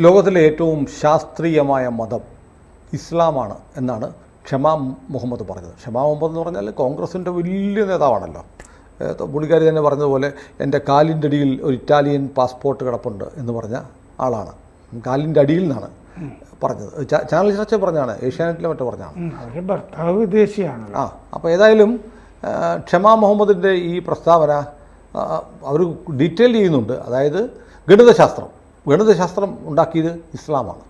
ലോകത്തിലെ ഏറ്റവും ശാസ്ത്രീയമായ മതം ഇസ്ലാമാണ് എന്നാണ് ഷമാ മുഹമ്മദ് പറഞ്ഞത്. ഷമാ മുഹമ്മദ് എന്ന് പറഞ്ഞാൽ കോൺഗ്രസിൻ്റെ വലിയ നേതാവാണല്ലോ. പുള്ളിക്കാരി തന്നെ പറഞ്ഞതുപോലെ എൻ്റെ കാലിൻ്റെ അടിയിൽ ഒരു ഇറ്റാലിയൻ പാസ്പോർട്ട് കിടപ്പുണ്ട് എന്ന് പറഞ്ഞ ആളാണ്. കാലിൻ്റെ അടിയിൽ നിന്നാണ് പറഞ്ഞത്. ചാനൽ ചർച്ച പറഞ്ഞാണ്, ഏഷ്യാനെറ്റിലെ മറ്റോ പറഞ്ഞാണ്. ഭർത്താവ് വിദേശിയാണ്. അപ്പോൾ ഏതായാലും ഷമാ മുഹമ്മദിൻ്റെ ഈ പ്രസ്താവന അവർ ഡീറ്റെയിൽ ചെയ്യുന്നുണ്ട്. അതായത് ഗണിതശാസ്ത്രം ഉണ്ടാക്കിയത് ഇസ്ലാമാണ്.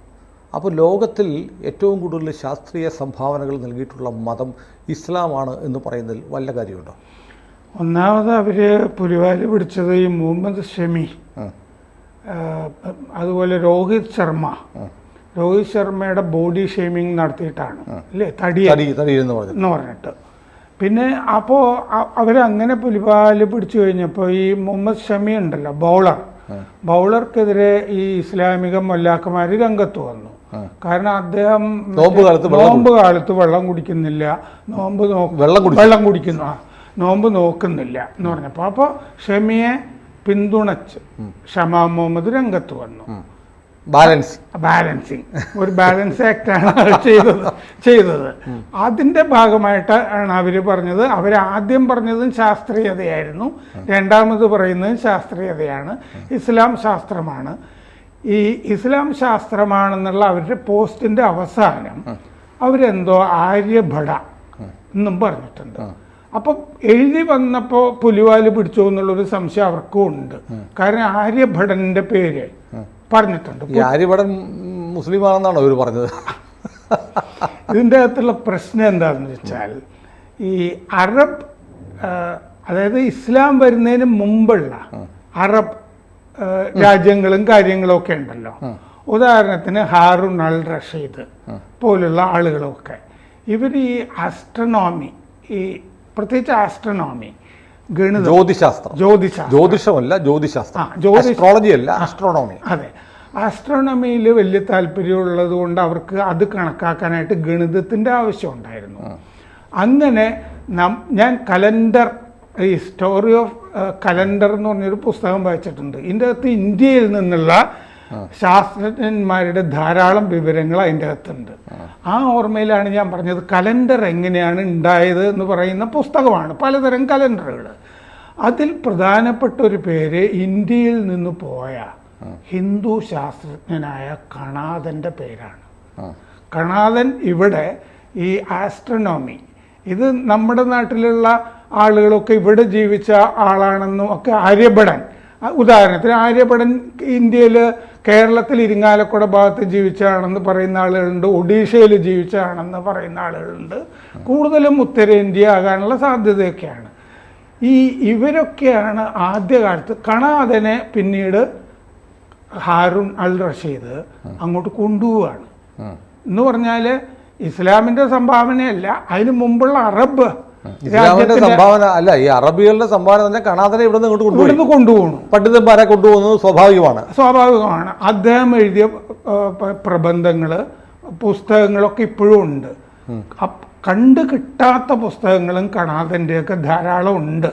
അപ്പോൾ ലോകത്തിൽ ഏറ്റവും കൂടുതൽ ശാസ്ത്രീയ സംഭാവനകൾ നൽകിയിട്ടുള്ള മതം ഇസ്ലാമാണ് എന്ന് പറയുന്നതിൽ വല്ല കാര്യമുണ്ടോ? ഒന്നാമത് അവർ പുലിവാല് പിടിച്ചത് ഈ മുഹമ്മദ് ഷമി, അതുപോലെ രോഹിത് ശർമ്മയുടെ ബോഡി ഷേമിങ് നടത്തിയിട്ടാണ് അല്ലേ, തടി എന്ന് പറഞ്ഞിട്ട്. പിന്നെ അപ്പോൾ അവരങ്ങനെ പുലിവാല് പിടിച്ചു കഴിഞ്ഞപ്പോൾ ഈ മുഹമ്മദ് ഷമി ഉണ്ടല്ലോ, ബൗളർക്കെതിരെ ഈ ഇസ്ലാമിക മൊല്ലാക്കന്മാർ രംഗത്ത് വന്നു. കാരണം അദ്ദേഹം നോമ്പ് കാലത്ത് വെള്ളം കുടിക്കുന്നില്ല, നോമ്പ് നോക്കുന്നില്ല എന്ന് പറഞ്ഞപ്പോൾ അപ്പോൾ ഷമിയെ പിന്തുണച്ച് ഷമാ മുഹമ്മദ് രംഗത്ത് വന്നു. ബാലൻസിങ് ഒരു ബാലൻസ് ആക്ടാണ് ചെയ്തത്. അതിൻ്റെ ഭാഗമായിട്ടാണ് അവർ പറഞ്ഞത്. അവരാദ്യം പറഞ്ഞതും ശാസ്ത്രീയതയായിരുന്നു, രണ്ടാമത് പറയുന്നതും ശാസ്ത്രീയതയാണ്, ഇസ്ലാം ശാസ്ത്രമാണ്. ഈ ഇസ്ലാം ശാസ്ത്രമാണെന്നുള്ള അവരുടെ പോസ്റ്റിൻ്റെ അവസാനം അവരെന്തോ ആര്യഭട എന്നും പറഞ്ഞിട്ടുണ്ട്. അപ്പം എഴുതി വന്നപ്പോൾ പുലിവാല് പിടിച്ചോ എന്നുള്ളൊരു സംശയം അവർക്കും ഉണ്ട്. കാരണം ആര്യഭടൻ്റെ പേര് പറഞ്ഞിട്ടുണ്ട്. ആര്യഭടൻ മുസ്ലിം ആണെന്നാണോ ഇവർ പറഞ്ഞത്? ഇതിൻ്റെ അകത്തുള്ള പ്രശ്നം എന്താണെന്ന് വെച്ചാൽ, ഈ അറബ്, അതായത് ഇസ്ലാം വരുന്നതിന് മുമ്പുള്ള അറബ് രാജ്യങ്ങളും കാര്യങ്ങളും ഒക്കെ ഉണ്ടല്ലോ. ഉദാഹരണത്തിന് ഹാറൂൺ അൽ റഷീദ് പോലുള്ള ആളുകളൊക്കെ ഇവർ ഈ ആസ്ട്രോണോമി, ഈ പ്രത്യേകിച്ച് ആസ്ട്രോണോമി, അതെ, ആസ്ട്രോണമിയിൽ വലിയ താല്പര്യമുള്ളത് കൊണ്ട് അവർക്ക് അത് കണക്കാക്കാനായിട്ട് ഗണിതത്തിൻ്റെ ആവശ്യം ഉണ്ടായിരുന്നു. അങ്ങനെ ഞാൻ കലണ്ടർ, ഈ സ്റ്റോറി ഓഫ് കലണ്ടർ എന്ന് പറഞ്ഞൊരു പുസ്തകം വായിച്ചിട്ടുണ്ട്. ഇതിൻ്റെ അകത്ത് ഇന്ത്യയിൽ നിന്നുള്ള ശാസ്ത്രജ്ഞന്മാരുടെ ധാരാളം വിവരങ്ങൾ അതിൻ്റെ അകത്തുണ്ട്. ആ ഓർമ്മയിലാണ് ഞാൻ പറഞ്ഞത് കലണ്ടർ എങ്ങനെയാണ് ഉണ്ടായത് എന്ന് പറയുന്ന പുസ്തകമാണ്, പലതരം കലണ്ടറുകൾ. അതിൽ പ്രധാനപ്പെട്ട ഒരു പേര് ഇന്ത്യയിൽ നിന്ന് പോയ ഹിന്ദു ശാസ്ത്രജ്ഞനായ കണാദൻ്റെ പേരാണ്. കണാദൻ ഇവിടെ ഈ ആസ്ട്രോണോമി, ഇത് നമ്മുടെ നാട്ടിലുള്ള ആളുകളൊക്കെ ഇവിടെ ജീവിച്ച ആളാണെന്നും ഒക്കെ, ആര്യഭടൻ ഉദാഹരണത്തിന്, ആര്യഭടൻ ഇന്ത്യയിൽ കേരളത്തിൽ ഇരിങ്ങാലക്കുട ഭാഗത്ത് ജീവിച്ചതാണെന്ന് പറയുന്ന ആളുകളുണ്ട്, ഒഡീഷയിൽ ജീവിച്ചതാണെന്ന് പറയുന്ന ആളുകളുണ്ട്. കൂടുതലും ഉത്തരേന്ത്യ ആകാനുള്ള സാധ്യതയൊക്കെയാണ്. ഇവരൊക്കെയാണ് ആദ്യകാലത്ത്. കണാദനെ പിന്നീട് ഹാറൂൺ അൽ റഷീദ് അങ്ങോട്ട് കൊണ്ടുപോവാണ് എന്ന് പറഞ്ഞാൽ ഇസ്ലാമിൻ്റെ സംഭാവനയല്ല, അതിനു മുമ്പുള്ള അറബ് സംഭാവന അല്ല, ഈ അറബികളുടെ സംഭാവന തന്നെ കണാദനെ ഇവിടുന്ന് കൊണ്ടുപോകണം. പണ്ഡിതന്മാരെ കൊണ്ടുപോകുന്നത് സ്വാഭാവികമാണ്. അദ്ദേഹം എഴുതിയ പ്രബന്ധങ്ങൾ, പുസ്തകങ്ങളൊക്കെ ഇപ്പോഴും ഉണ്ട്. കണ്ടു കിട്ടാത്ത പുസ്തകങ്ങളും കണാദൻ്റെയൊക്കെ ധാരാളം ഉണ്ട്.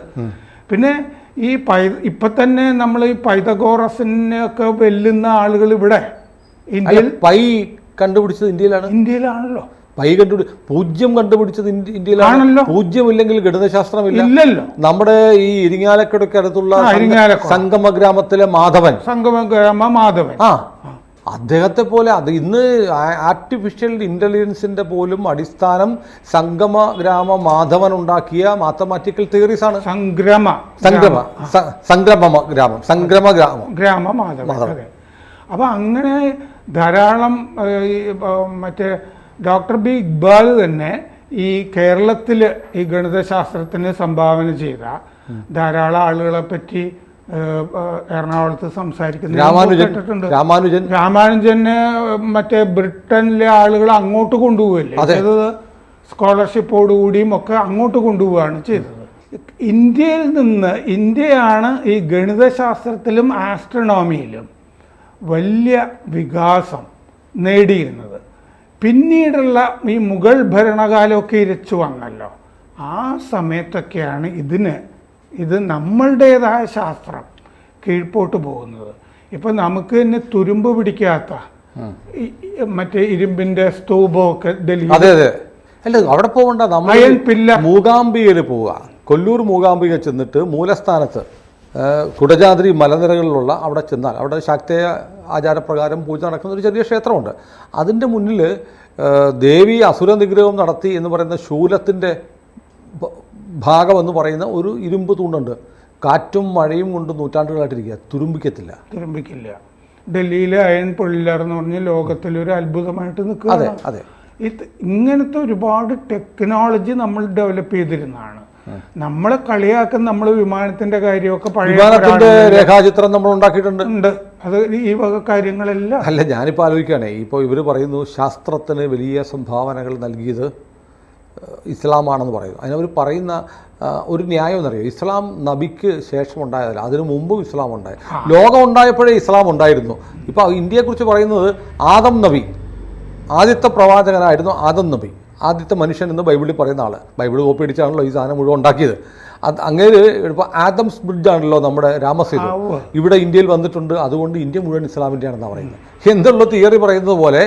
പിന്നെ ഈ ഇപ്പം തന്നെ നമ്മൾ ഈ പൈതഗോറസിനെയൊക്കെ വെല്ലുന്ന ആളുകൾ ഇവിടെ ഇന്ത്യയിൽ കണ്ടുപിടിച്ചത് ഇന്ത്യയിലാണല്ലോ. പൂജ്യം കണ്ടുപിടിച്ചത് ഇന്ത്യയിലാണല്ലോ. പൂജ്യമില്ലെങ്കിൽ ഗണിതശാസ്ത്രമില്ലല്ലോ. നമ്മുടെ ഈ ഇരിങ്ങാലക്കുടയ്ക്ക് അടുത്തുള്ള സംഗമഗ്രാമത്തിലെ മാധവൻ, അദ്ദേഹത്തെ പോലെ അത് ഇന്ന് ആർട്ടിഫിഷ്യൽ ഇന്റലിജൻസിന്റെ പോലും അടിസ്ഥാനം സംഗമഗ്രാമ മാധവൻ ഉണ്ടാക്കിയ മാത്തമാറ്റിക്കൽ തിയറീസ് ആണ്. സംഗ്രമ മാധവൻ. അപ്പൊ അങ്ങനെ ധാരാളം മറ്റേ ഡോക്ടർ ബി ഇക്ബാൽ തന്നെ ഈ കേരളത്തിൽ ഈ ഗണിതശാസ്ത്രത്തിന് സംഭാവന ചെയ്ത ധാരാളം ആളുകളെ പറ്റി എറണാകുളത്ത് സംസാരിക്കുന്നത് രാമാനുജന് മറ്റേ ബ്രിട്ടനിലെ ആളുകൾ അങ്ങോട്ട് കൊണ്ടുപോകല്ലേ ചെയ്തത്, സ്കോളർഷിപ്പോടുകൂടിയും ഒക്കെ അങ്ങോട്ട് കൊണ്ടുപോവുകയാണ് ചെയ്തത്. ഇന്ത്യയാണ് ഈ ഗണിതശാസ്ത്രത്തിലും ആസ്ട്രോണോമിയിലും വലിയ വികാസം നേടിയിരുന്നത്. പിന്നീടുള്ള ഈ മുഗൾ ഭരണകാലമൊക്കെ ഇരച്ചു വന്നല്ലോ, ആ സമയത്തൊക്കെയാണ് ഇത് നമ്മളുടേതായ ശാസ്ത്രം കീഴ്പോട്ട് പോകുന്നത്. ഇപ്പം നമുക്ക് തന്നെ തുരുമ്പ് പിടിക്കാത്ത മറ്റേ ഇരുമ്പിൻ്റെ സ്തൂപമൊക്കെ ഡൽഹി. അതെ അതെ, അല്ല അവിടെ പോകണ്ട, നമ്മൾ അയൺ പില്ലർ മൂകാംബികയിൽ പോവുക. കൊല്ലൂർ മൂകാംബിക ചെന്നിട്ട് മൂലസ്ഥാനത്ത് കുടജാദ്രി മലനിരകളിലുള്ള അവിടെ ചെന്നാൽ അവിടെ ശാക്തേയ ആചാരപ്രകാരം പൂജ നടക്കുന്ന ഒരു ചെറിയ ക്ഷേത്രമുണ്ട്. അതിൻ്റെ മുന്നിൽ ദേവി അസുര നിഗ്രഹം നടത്തി എന്ന് പറയുന്ന ശൂലത്തിൻ്റെ ഭാഗമെന്ന് പറയുന്ന ഒരു ഇരുമ്പ് തൂണുണ്ട്. കാറ്റും മഴയും കൊണ്ട് നൂറ്റാണ്ടുകളായിട്ടിരിക്കുക, തുരുമ്പിക്കില്ല. ഡൽഹിയിലെ അയൺ പില്ലർ എന്ന് പറഞ്ഞ് ലോകത്തിലൊരു അത്ഭുതമായിട്ട് നിൽക്കുക. അതെ അതെ, ഇങ്ങനത്തെ ഒരുപാട് ടെക്നോളജി നമ്മൾ ഡെവലപ്പ് ചെയ്തിരുന്നതാണ്. നമ്മളെ കളിയാക്കുന്ന നമ്മൾ വിമാനത്തിന്റെ കാര്യമൊക്കെ വിമാനത്തിന്റെ രേഖാചിത്രം നമ്മൾ ഉണ്ടാക്കിയിട്ടുണ്ട്. അത് ഈ വക കാര്യങ്ങളെല്ലാം അല്ല, ഞാനിപ്പോൾ ആലോചിക്കുകയാണേ, ഇപ്പോൾ ഇവർ പറയുന്നു ശാസ്ത്രത്തിന് വലിയ സംഭാവനകൾ നൽകിയത് ഇസ്ലാമാണെന്ന് പറയുന്നു. അതിനവർ പറയുന്ന ഒരു ന്യായം എന്നറിയോ, ഇസ്ലാം നബിക്ക് ശേഷം ഉണ്ടായതല്ല, അതിനു മുമ്പും ഇസ്ലാം ഉണ്ടായി. ലോകം ഉണ്ടായപ്പോഴേ ഇസ്ലാം ഉണ്ടായിരുന്നു. ഇപ്പോൾ ഇന്ത്യയെക്കുറിച്ച് പറയുന്നത് ആദം നബി, ആദ്യത്തെ പ്രവാചകനായിരുന്നു ആദം നബി, ആദ്യത്തെ മനുഷ്യൻ എന്ന് ബൈബിളിൽ പറയുന്ന ആൾ. ബൈബിൾ കോപ്പി അടിച്ചാണല്ലോ ഈ സാധനം മുഴുവൻ ഉണ്ടാക്കിയത്. അത് അങ്ങനെ ഇപ്പോൾ ആദംസ് ബ്രിഡ്ജ് ആണല്ലോ നമ്മുടെ രാമസേതു ഇവിടെ ഇന്ത്യയിൽ വന്നിട്ടുണ്ട്. അതുകൊണ്ട് ഇന്ത്യ മുഴുവൻ ഇസ്ലാമിൻ്റെയാണെന്നാണ് പറയുന്നത്. എന്തുള്ള തിയറി പറയുന്നത് പോലെ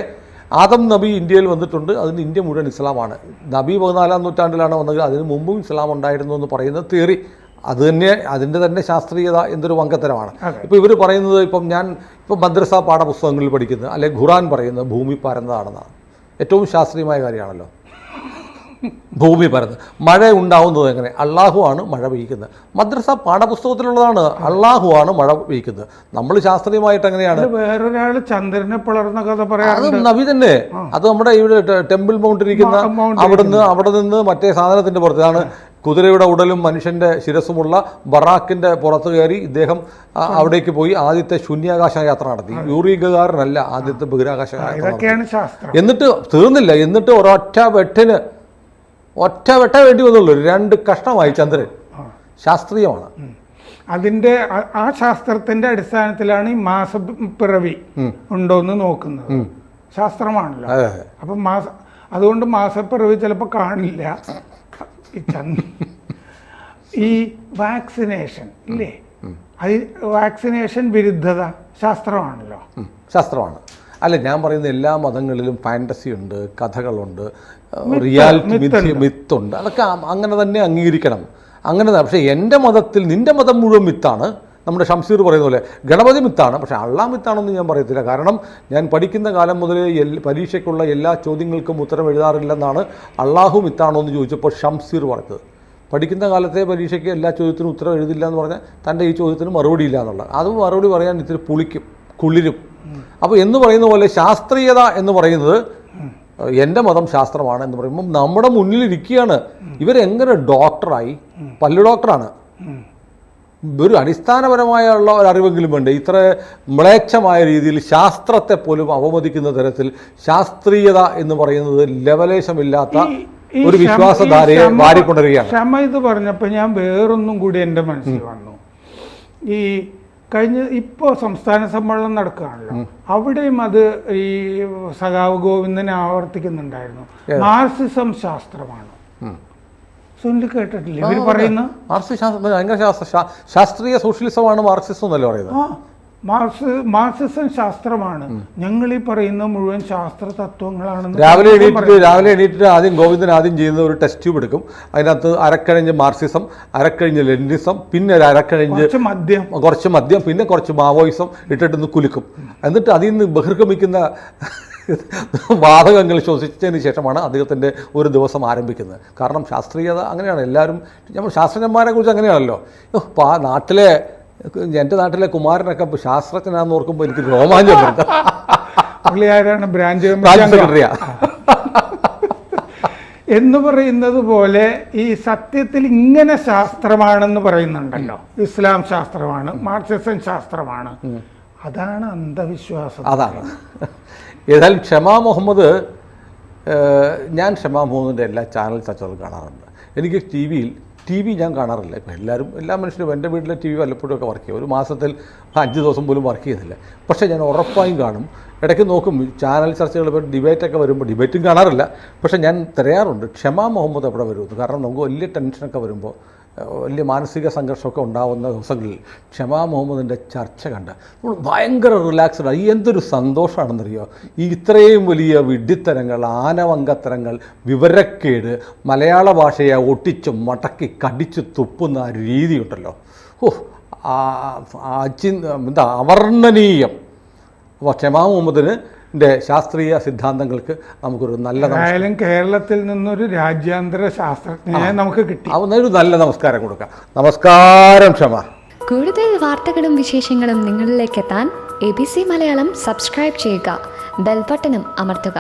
ആദം നബി ഇന്ത്യയിൽ വന്നിട്ടുണ്ട്, അതിന് ഇന്ത്യ മുഴുവൻ ഇസ്ലാമാണ്. നബി 14-ാം നൂറ്റാണ്ടിലാണ് വന്നത്, അതിന് മുമ്പും ഇസ്ലാം ഉണ്ടായിരുന്നു എന്ന് പറയുന്ന തിയറി, അത് തന്നെ അതിൻ്റെ തന്നെ ശാസ്ത്രീയത എന്തൊരു വങ്കത്തരമാണ്. ഇപ്പോൾ ഇവർ പറയുന്നത്, ഇപ്പം മദ്രസ പാഠപുസ്തകങ്ങളിൽ പഠിക്കുന്നത് അല്ലെങ്കിൽ ഖുറാൻ പറയുന്നത് ഭൂമി പരന്നതാണെന്നാണ്. ഏറ്റവും ശാസ്ത്രീയമായ കാര്യമാണല്ലോ ഭൂമി പരന്ന്. മഴ ഉണ്ടാവുന്നത് എങ്ങനെ? അള്ളാഹു ആണ് മഴ പെയ്യിക്കുന്നത്. മദ്രസ പാഠപുസ്തകത്തിലുള്ളതാണ്, അള്ളാഹു ആണ് മഴ പെയ്യിക്കുന്നത്. നമ്മൾ ശാസ്ത്രീയമായിട്ട് എങ്ങനെയാണ്? വേറൊരാൾ ചന്ദ്രനെ പിളർന്ന കഥ പറയാം, അത് നബി തന്നെ. അത് നമ്മുടെ ഇവിടെ ടെമ്പിൾ മൗണ്ടിരിക്കുന്ന അവിടെ നിന്ന് മറ്റേ സാധനത്തിന്റെ പുറത്താണ് കുതിരയുടെ ഉടലും മനുഷ്യന്റെ ശിരസുമുള്ള ബറാക്കിന്റെ പുറത്ത് കയറി ഇദ്ദേഹം അവിടേക്ക് പോയി ആദ്യത്തെ ശൂന്യാകാശ യാത്ര നടത്തി. യൂറി ഗഗാറിനല്ല ആദ്യത്തെ ബഹിരാകാശ യാത്ര. എന്നിട്ട് തീർന്നില്ല, എന്നിട്ട് ഒറ്റ വെട്ട വേണ്ടി വന്നുള്ളൂ, 2 കഷ്ണമായി ചന്ദ്രൻ. ശാസ്ത്രീയമാണ്. അതിന്റെ ആ ശാസ്ത്രത്തിന്റെ അടിസ്ഥാനത്തിലാണ് ഈ മാസപ്പിറവി ഉണ്ടോന്ന് നോക്കുന്നത്. ശാസ്ത്രമാണല്ലോ. അപ്പൊ അതുകൊണ്ട് മാസപ്പിറവി ചിലപ്പോൾ കാണില്ല. ഈ വാക്സിനേഷൻ ഇല്ലേ, അത് വാക്സിനേഷൻ വിരുദ്ധത ശാസ്ത്രമാണല്ലോ. ശാസ്ത്രമാണ്. അല്ല, ഞാൻ പറയുന്ന എല്ലാ മതങ്ങളിലും ഫാൻറ്റസി ഉണ്ട്, കഥകളുണ്ട്, റിയാലിറ്റി മിത്തുണ്ട്. അതൊക്കെ അങ്ങനെ തന്നെ അംഗീകരിക്കണം. അങ്ങനെ. പക്ഷേ എൻ്റെ മതത്തിൽ നിൻ്റെ മതം മുഴുവൻ മിത്താണ്. നമ്മുടെ ഷംസീർ പറയുന്ന പോലെ ഗണപതി മിത്താണ്, പക്ഷേ അള്ളാഹ് മിത്താണെന്ന് ഞാൻ പറയത്തില്ല. കാരണം ഞാൻ പഠിക്കുന്ന കാലം മുതലേ പരീക്ഷയ്ക്കുള്ള എല്ലാ ചോദ്യങ്ങൾക്കും ഉത്തരം എഴുതാറില്ലെന്നാണ്. അള്ളാഹു മിത്താണോ എന്ന് ചോദിച്ചപ്പോൾ ഷംസീർ പറഞ്ഞത്. പഠിക്കുന്ന കാലത്തെ പരീക്ഷയ്ക്ക് എല്ലാ ചോദ്യത്തിനും ഉത്തരം എഴുതില്ല എന്ന് പറഞ്ഞാൽ തൻ്റെ ഈ ചോദ്യത്തിന് മറുപടി ഇല്ല എന്നുള്ളത്. അത് മറുപടി പറയാൻ ഇത്തിരി കുളിരും. അപ്പോൾ എന്ന് പറയുന്ന പോലെ ശാസ്ത്രീയത എന്ന് പറയുന്നത് എൻ്റെ മതം ശാസ്ത്രമാണ് എന്ന് പറയുമ്പോൾ നമ്മുടെ മുന്നിലിരിക്കുകയാണ്. ഇവരെങ്ങനെ ഡോക്ടറായി? പല്ലു ഡോക്ടറാണ്. ഒരു അടിസ്ഥാനപരമായുള്ള ഒരു അറിവെങ്കിലും വേണ്ട. ഇത്ര മ്ലേച്ഛമായ രീതിയിൽ ശാസ്ത്രത്തെ പോലും അവമതിക്കുന്ന തരത്തിൽ ശാസ്ത്രീയത എന്ന് പറയുന്നത് ലെവലേശമില്ലാത്ത ഒരു വിശ്വാസധാരയെ വാരിക്കൊണ്ടിരിക്കുകയാണ്. ക്ഷമ ഇത് പറഞ്ഞപ്പോൾ ഞാൻ വേറൊന്നും കൂടി എൻ്റെ മനസ്സിൽ വന്നു. ഈ ഇപ്പോൾ സംസ്ഥാന സമ്മേളനം നടക്കുകയാണല്ലോ, അവിടെയും അത് ഈ സഖാവ് ഗോവിന്ദനെ ആവർത്തിക്കുന്നുണ്ടായിരുന്നു. മാർക്സിസം ശാസ്ത്രമാണ്. സുനിൽ കേട്ടിട്ടില്ലേ ഇവർ പറയുന്ന? ശാസ്ത്രീയ സോഷ്യലിസമാണ് മാർക്സിസം എന്നല്ലേ പറയുന്നത്. മാർക്സിസം ശാസ്ത്രമാണ്. ഞങ്ങൾ ഈ പറയുന്ന മുഴുവൻ ശാസ്ത്ര തത്വങ്ങളാണെന്ന്. രാവിലെ എണീറ്റിട്ട് ആദ്യം ഗോവിന്ദൻ ചെയ്യുന്ന ഒരു ടെസ്റ്റ് ട്യൂബ് എടുക്കും. അതിനകത്ത് അരക്കഴിഞ്ഞ് മാർക്സിസം, അരക്കഴിഞ്ഞ് ലെനിനിസം, പിന്നെ ഒരു അരക്കഴിഞ്ഞ് കുറച്ച് മദ്യം, പിന്നെ കുറച്ച് മാവോയിസം ഇട്ടിട്ടൊന്ന് കുലുക്കും. എന്നിട്ട് അതിൽ നിന്ന് ബഹിർഗമിക്കുന്ന വാതകങ്ങൾ ശ്വസിച്ചതിന് ശേഷമാണ് അദ്ദേഹത്തിൻ്റെ ഒരു ദിവസം ആരംഭിക്കുന്നത്. കാരണം ശാസ്ത്രീയത അങ്ങനെയാണ്. എല്ലാവരും നമ്മൾ ശാസ്ത്രജ്ഞന്മാരെ കുറിച്ച് അങ്ങനെയാണല്ലോ. ഇപ്പോൾ എൻ്റെ നാട്ടിലെ കുമാരനൊക്കെ ശാസ്ത്രജ്ഞനാന്ന് ഓർക്കുമ്പോൾ എനിക്ക് രോമാഞ്ചം വരുന്നത്. ബ്രാഞ്ച് സെക്രട്ടറിയാ എന്ന് പറയുന്നത് പോലെ ഈ സത്യത്തിൽ ഇങ്ങനെ ശാസ്ത്രമാണെന്ന് പറയുന്നുണ്ടല്ലോ. ഇസ്ലാം ശാസ്ത്രമാണ്, മാർക്സിസം ശാസ്ത്രമാണ്. അതാണ് അന്ധവിശ്വാസം. അതാണ്. ഏതായാലും ഷമാ മുഹമ്മദ്, ഞാൻ ഷമാ മുഹമ്മദിൻ്റെ എല്ലാ ചാനൽ ചർച്ചകളും കാണാറുണ്ട്. എനിക്ക് ടി വി ഞാൻ കാണാറില്ല. ഇപ്പം എല്ലാ മനുഷ്യരും എൻ്റെ വീട്ടിലെ ടി വി വല്ലപ്പോഴും ഒക്കെ വർക്ക് ചെയ്യും. ഒരു മാസത്തിൽ 5 ദിവസം പോലും വർക്ക് ചെയ്യുന്നില്ല. പക്ഷേ ഞാൻ ഉറപ്പായും കാണും. ഇടയ്ക്ക് നോക്കും ചാനൽ ചർച്ചകൾ, ഇപ്പോൾ ഡിബേറ്റൊക്കെ വരുമ്പോൾ, ഡിബേറ്റും കാണാറില്ല, പക്ഷേ ഞാൻ തിരയാറുണ്ട് ഷമാ മുഹമ്മദ് എവിടെ വരുമെന്ന്. കാരണം നമുക്ക് വലിയ ടെൻഷനൊക്കെ വരുമ്പോൾ വലിയ മാനസിക സംഘർഷമൊക്കെ ഉണ്ടാകുന്ന ദിവസങ്ങളിൽ ഷമാ മുഹമ്മദിൻ്റെ ചർച്ച കണ്ട് നമ്മൾ ഭയങ്കര റിലാക്സ്ഡായി. എന്തൊരു സന്തോഷമാണെന്നറിയോ, ഈ ഇത്രയും വലിയ വിഡ്ഢിത്തരങ്ങൾ, ആനവങ്കത്തരങ്ങൾ, വിവരക്കേട്, മലയാള ഭാഷയെ ഒട്ടിച്ച് മടക്കി കടിച്ച് തുപ്പുന്ന ആ രീതിയുണ്ടല്ലോ, അവർണ്ണനീയം. അപ്പോൾ ഷമാ മുഹമ്മദിന് ശാസ്ത്രീയ സിദ്ധാന്തങ്ങൾക്ക് നമുക്കൊരു നല്ല എന്തായാലും കേരളത്തിൽ നിന്നൊരു രാജ്യാന്തര ശാസ്ത്രജ്ഞനെ നമുക്ക് കിട്ടി. ഒരു നല്ല നമസ്കാരം കൊടുക്കാം. നമസ്കാരം ഷമാ. കൂടുതൽ വാർത്തകളും വിശേഷങ്ങളും നിങ്ങളിലേക്ക് എത്താൻ ABC മലയാളം സബ്സ്ക്രൈബ് ചെയ്യുക, ബെൽബട്ടനും അമർത്തുക.